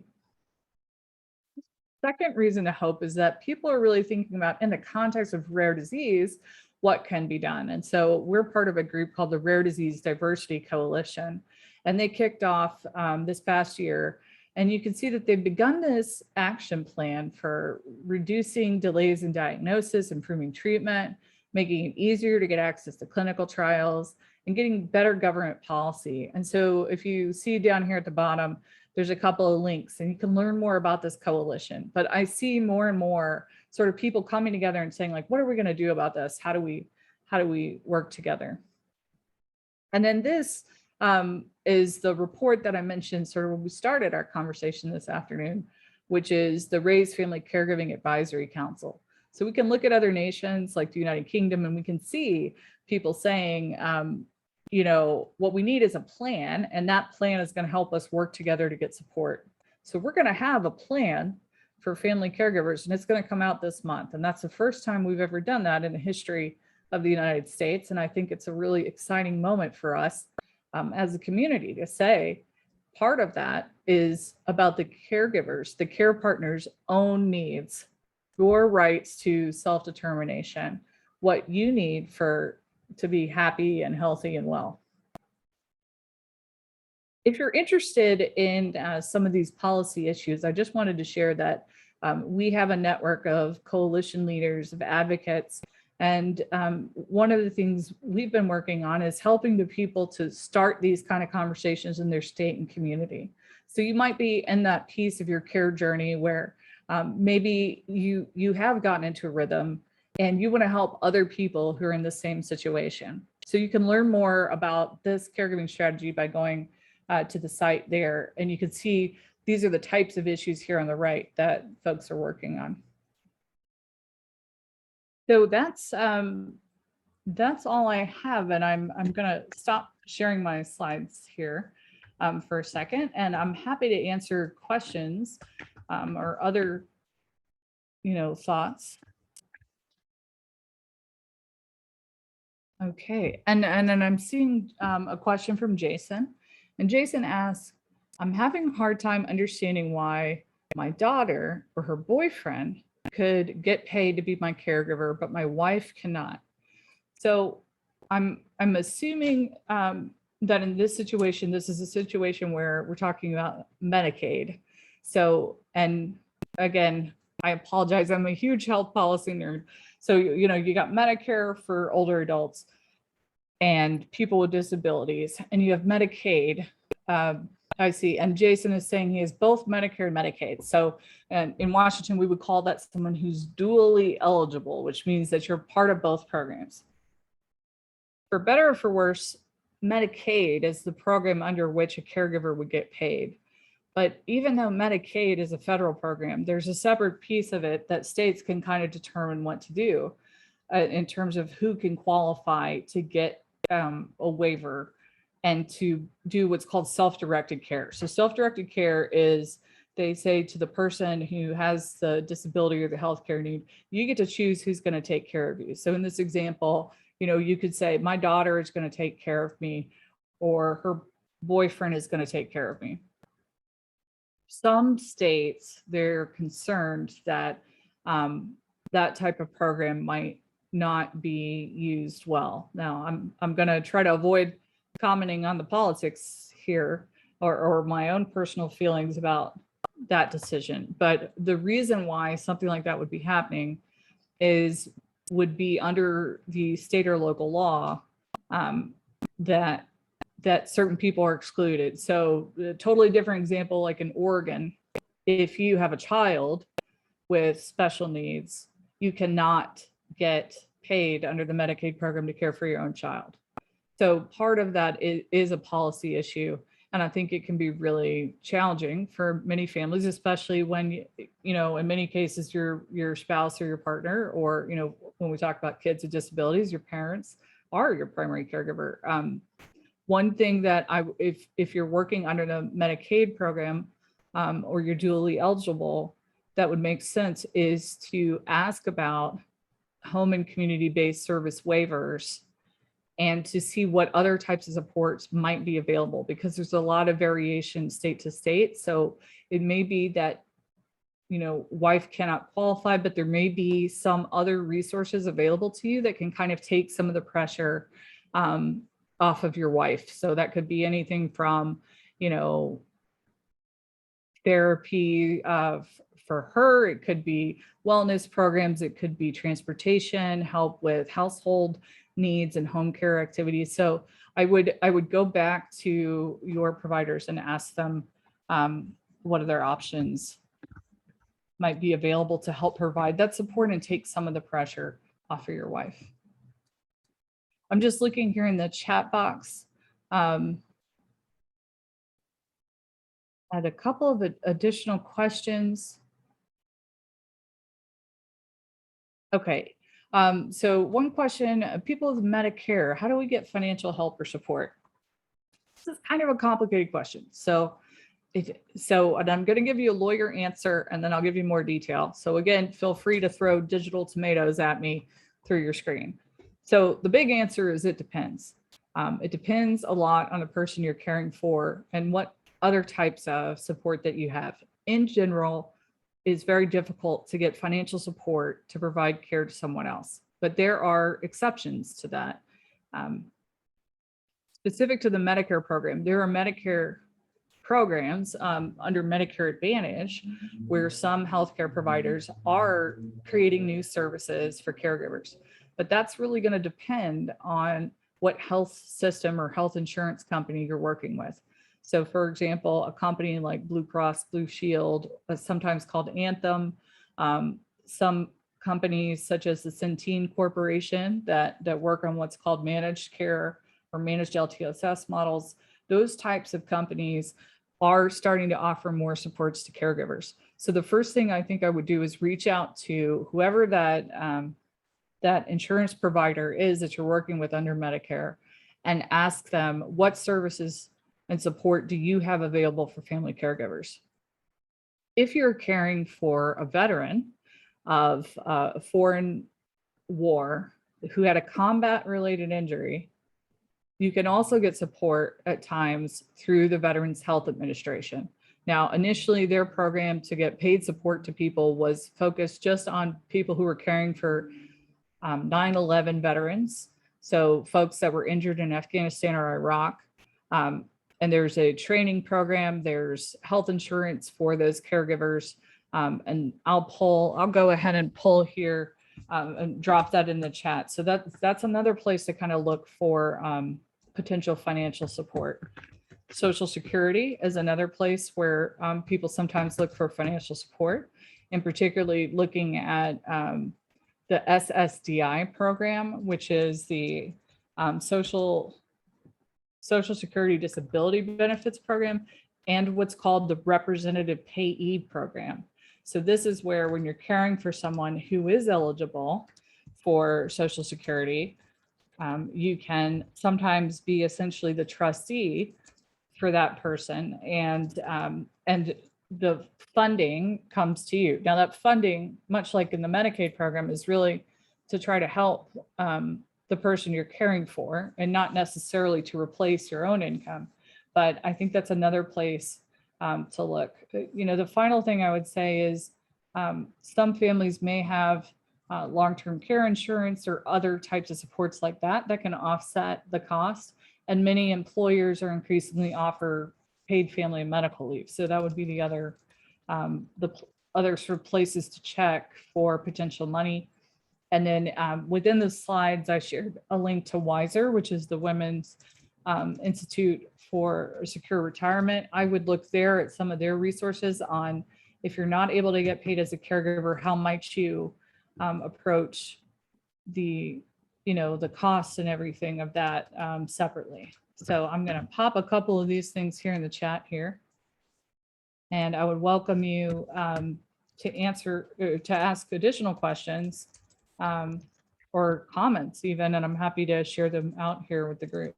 Second reason to hope is that people are really thinking about, in the context of rare disease, what can be done. And so we're part of a group called the Rare Disease Diversity Coalition, and they kicked off this past year. And you can see that they've begun this action plan for reducing delays in diagnosis, improving treatment, making it easier to get access to clinical trials, and getting better government policy. And so if you see down here at the bottom, there's a couple of links and you can learn more about this coalition. But I see more and more sort of people coming together and saying, like, what are we going to do about this? How do we work together? And then this is the report that I mentioned sort of when we started our conversation this afternoon, which is the Raise Family Caregiving Advisory Council. So we can look at other nations like the United Kingdom, and we can see people saying, what we need is a plan, and that plan is going to help us work together to get support. So we're going to have a plan for family caregivers, and it's going to come out this month. And that's the first time we've ever done that in the history of the United States. And I think it's a really exciting moment for us as a community to say part of that is about the caregivers, the care partners' own needs. your rights to self-determination, what you need to be happy and healthy and well. If you're interested in some of these policy issues, I just wanted to share that we have a network of coalition leaders, of advocates, and one of the things we've been working on is helping the people to start these kind of conversations in their state and community. So you might be in that piece of your care journey where maybe you have gotten into a rhythm and you want to help other people who are in the same situation. So you can learn more about this caregiving strategy by going to the site there, and you can see these are the types of issues here on the right that folks are working on. So that's all I have, and I'm gonna stop sharing my slides here for a second, and I'm happy to answer questions or other, thoughts. Okay, and then I'm seeing a question from Jason, and Jason asks, I'm having a hard time understanding why my daughter or her boyfriend could get paid to be my caregiver, but my wife cannot. So I'm assuming that in this situation, this is a situation where we're talking about Medicaid. So, and again, I apologize, I'm a huge health policy nerd. So, you got Medicare for older adults and people with disabilities, and you have Medicaid. I see, and Jason is saying he has both Medicare and Medicaid. So, and in Washington, we would call that someone who's dually eligible, which means that you're part of both programs. For better or for worse, Medicaid is the program under which a caregiver would get paid. But even though Medicaid is a federal program, there's a separate piece of it that states can kind of determine what to do in terms of who can qualify to get a waiver and to do what's called self-directed care. So self-directed care is, they say to the person who has the disability or the healthcare need, you get to choose who's going to take care of you. So in this example, you could say, my daughter is going to take care of me, or her boyfriend is going to take care of me. Some states, they're concerned that that type of program might not be used well. Now, I'm going to try to avoid commenting on the politics here or my own personal feelings about that decision. But the reason why something like that would be happening would be under the state or local law that certain people are excluded. So a totally different example, like in Oregon, if you have a child with special needs, you cannot get paid under the Medicaid program to care for your own child. So part of that is a policy issue. And I think it can be really challenging for many families, especially when, in many cases, your spouse or your partner, or, when we talk about kids with disabilities, your parents are your primary caregiver. One thing that if you're working under the Medicaid program or you're dually eligible, that would make sense is to ask about home and community-based service waivers and to see what other types of supports might be available, because there's a lot of variation state to state. So it may be that, wife cannot qualify, but there may be some other resources available to you that can kind of take some of the pressure off of your wife. So that could be anything from, therapy for her, it could be wellness programs, it could be transportation, help with household needs and home care activities. So I would go back to your providers and ask them what other options might be available to help provide that support and take some of the pressure off of your wife. I'm just looking here in the chat box at a couple of additional questions. Okay, so one question, people with Medicare, how do we get financial help or support? This is kind of a complicated question. And I'm going to give you a lawyer answer and then I'll give you more detail. So again, feel free to throw digital tomatoes at me through your screen. So the big answer is it depends. It depends a lot on the person you're caring for and what other types of support that you have. In general, is very difficult to get financial support to provide care to someone else. But there are exceptions to that. Specific to the Medicare program, there are Medicare programs under Medicare Advantage where some healthcare providers are creating new services for caregivers. But that's really going to depend on what health system or health insurance company you're working with. So for example, a company like Blue Cross Blue Shield, sometimes called Anthem, some companies such as the Centene Corporation that work on what's called managed care or managed LTSS models, those types of companies are starting to offer more supports to caregivers. So the first thing I think I would do is reach out to whoever that insurance provider is that you're working with under Medicare and ask them, what services and support do you have available for family caregivers? If you're caring for a veteran of a foreign war who had a combat-related injury, you can also get support at times through the Veterans Health Administration. Now, initially, their program to get paid support to people was focused just on people who were caring for 9/11 veterans, so folks that were injured in Afghanistan or Iraq. And there's a training program, there's health insurance for those caregivers. And I'll go ahead and pull here and drop that in the chat. So that's another place to kind of look for potential financial support. Social Security is another place where people sometimes look for financial support, and particularly looking at the SSDI program, which is the Social Security Disability Benefits Program, and what's called the Representative Payee Program. So this is where when you're caring for someone who is eligible for Social Security, you can sometimes be essentially the trustee for that person, and the funding comes to you. Now that funding, much like in the Medicaid program, is really to try to help the person you're caring for and not necessarily to replace your own income. But I think that's another place to look. The final thing I would say is some families may have long-term care insurance or other types of supports like that can offset the cost. And many employers are increasingly offer paid family and medical leave. So that would be the other sort of places to check for potential money. And then within the slides, I shared a link to Wiser, which is the Women's Institute for Secure Retirement. I would look there at some of their resources on if you're not able to get paid as a caregiver, how might you approach the costs and everything of that separately. So I'm going to pop a couple of these things here in the chat here. And I would welcome you to ask additional questions or comments even, and I'm happy to share them out here with the group.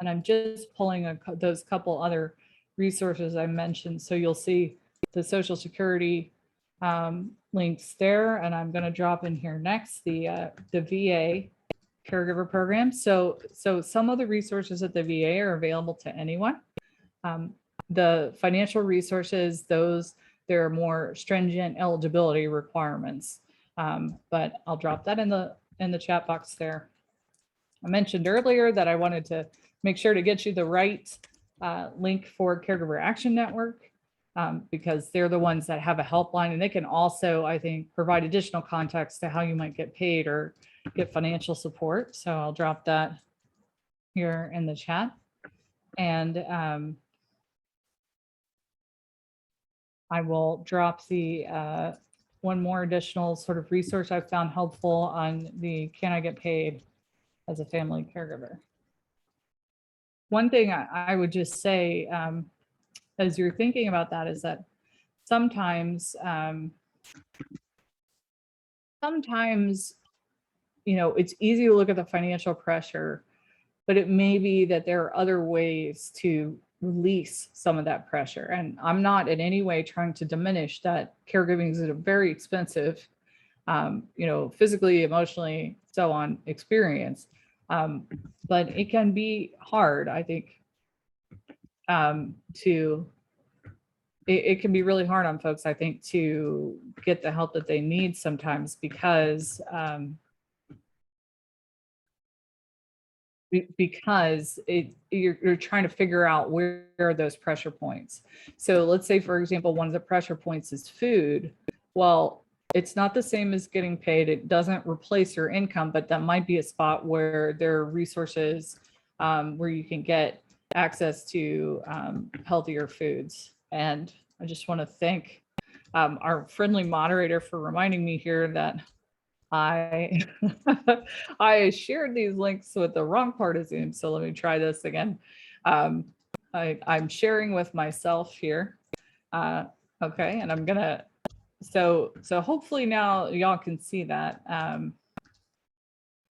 And I'm just pulling those couple other resources I mentioned. So you'll see the Social Security links there, and I'm going to drop in here next the VA Caregiver Program. So some of the resources at the VA are available to anyone. The financial resources, there are more stringent eligibility requirements, but I'll drop that in the chat box there. I mentioned earlier that I wanted to make sure to get you the right link for Caregiver Action Network, because they're the ones that have a helpline, and they can also, I think, provide additional context to how you might get paid or get financial support. So I'll drop that here in the chat. And I will drop the one more additional sort of resource I've found helpful on the Can I Get Paid as a Family Caregiver. One thing I would just say as you're thinking about that is that sometimes it's easy to look at the financial pressure, but it may be that there are other ways to release some of that pressure. And I'm not in any way trying to diminish that caregiving is a very expensive, physically, emotionally, so on experience. But it can be hard, I think, it can be really hard on folks, I think, to get the help that they need sometimes because you're trying to figure out where are those pressure points. So let's say, for example, one of the pressure points is food. Well, it's not the same as getting paid. It doesn't replace your income, but that might be a spot where there are resources where you can get access to healthier foods. And I just want to thank our friendly moderator for reminding me here that I I shared these links with the wrong part of Zoom. So let me try this again. I'm sharing with myself here. Okay, and I'm gonna, so hopefully now y'all can see that. I'm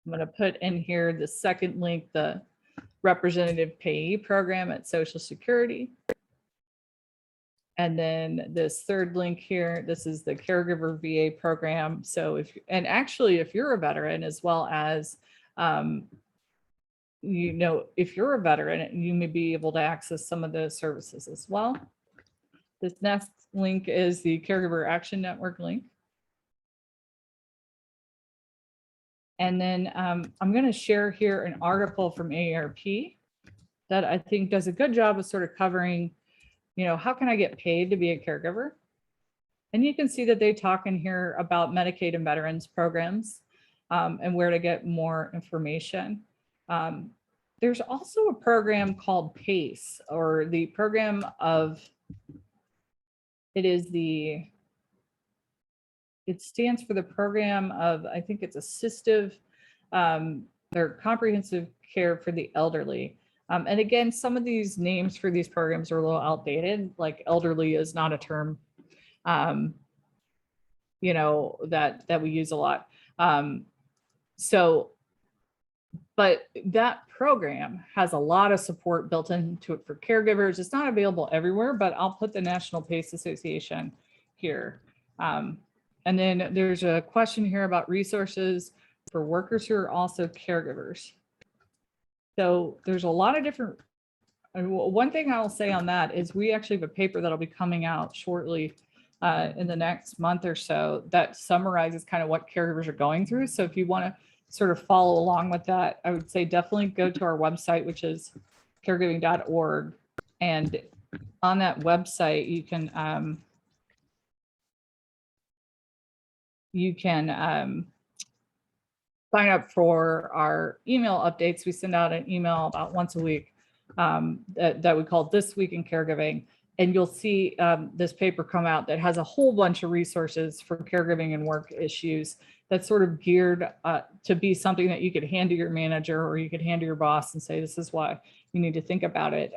gonna put in here the second link, the representative payee program at Social Security. And then this third link here, this is the Caregiver VA program. So and actually, if you're a veteran, as well as, if you're a veteran, you may be able to access some of those services as well. This next link is the Caregiver Action Network link. And then I'm going to share here an article from AARP that I think does a good job of sort of covering, how can I get paid to be a caregiver? And you can see that they talk in here about Medicaid and veterans programs and where to get more information. There's also a program called PACE, or the program of, it stands for the program of, I think it's assistive or comprehensive care for the elderly. And again, some of these names for these programs are a little outdated, like elderly is not a term, that we use a lot. But that program has a lot of support built into it for caregivers. It's not available everywhere, but I'll put the National PACE Association here. And then there's a question here about resources for workers who are also caregivers. So there's a lot of different, one thing I'll say on that is we actually have a paper that'll be coming out shortly in the next month or so that summarizes kind of what caregivers are going through. So if you want to sort of follow along with that, I would say definitely go to our website, which is caregiving.org. And on that website, you can sign up for our email updates. We send out an email about once a week that we call This Week in Caregiving. And you'll see this paper come out that has a whole bunch of resources for caregiving and work issues that's sort of geared to be something that you could hand to your manager, or you could hand to your boss and say, this is why you need to think about it.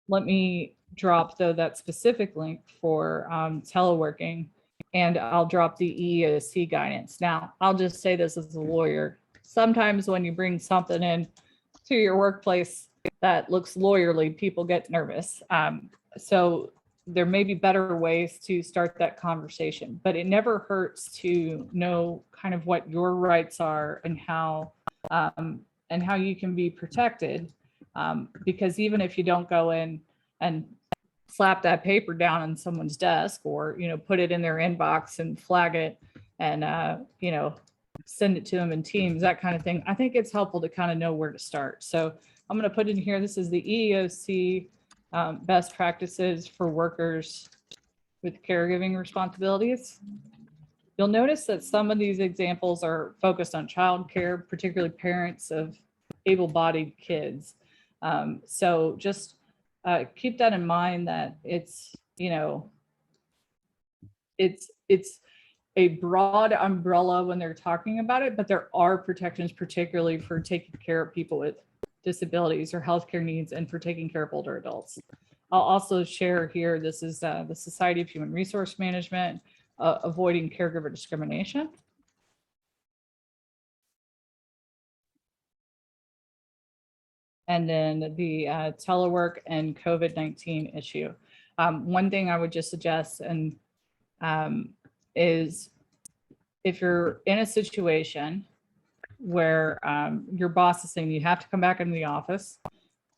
Let me drop, though, that specific link for teleworking, and I'll drop the EEOC guidance. Now, I'll just say this as a lawyer. Sometimes when you bring something in to your workplace that looks lawyerly, people get nervous. So there may be better ways to start that conversation, but it never hurts to know kind of what your rights are and how you can be protected. Because even if you don't go in and slap that paper down on someone's desk, or put it in their inbox and flag it and send it to them in Teams, that kind of thing, I think it's helpful to kind of know where to start. So I'm going to put in here, this is the EEOC best practices for workers with caregiving responsibilities. You'll notice that some of these examples are focused on childcare, particularly parents of able-bodied kids. So just keep that in mind, that it's a broad umbrella when they're talking about it, but there are protections, particularly for taking care of people with disabilities or healthcare needs, and for taking care of older adults. I'll also share here, this is the Society of Human Resource Management, avoiding caregiver discrimination. And then the telework and COVID-19 issue. One thing I would just suggest is if you're in a situation where your boss is saying you have to come back into the office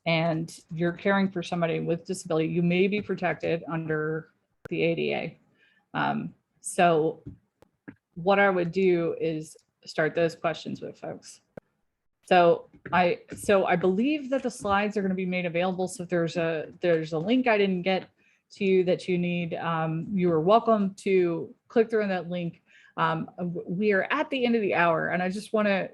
and you're caring for somebody with disability, you may be protected under the ADA. So what I would do is start those questions with folks. So I believe that the slides are going to be made available. So if there's a link I didn't get to you that you need, you are welcome to click through on that link. We are at the end of the hour, and I just want to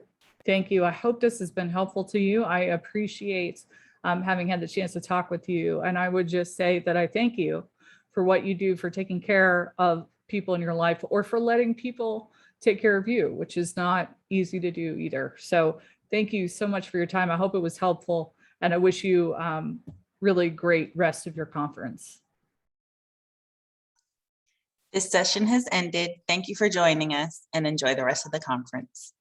thank you. I hope this has been helpful to you. I appreciate having had the chance to talk with you. And I would just say that I thank you for what you do for taking care of people in your life, or for letting people take care of you, which is not easy to do either. So thank you so much for your time. I hope it was helpful, and I wish you really great rest of your conference. This session has ended. Thank you for joining us, and enjoy the rest of the conference.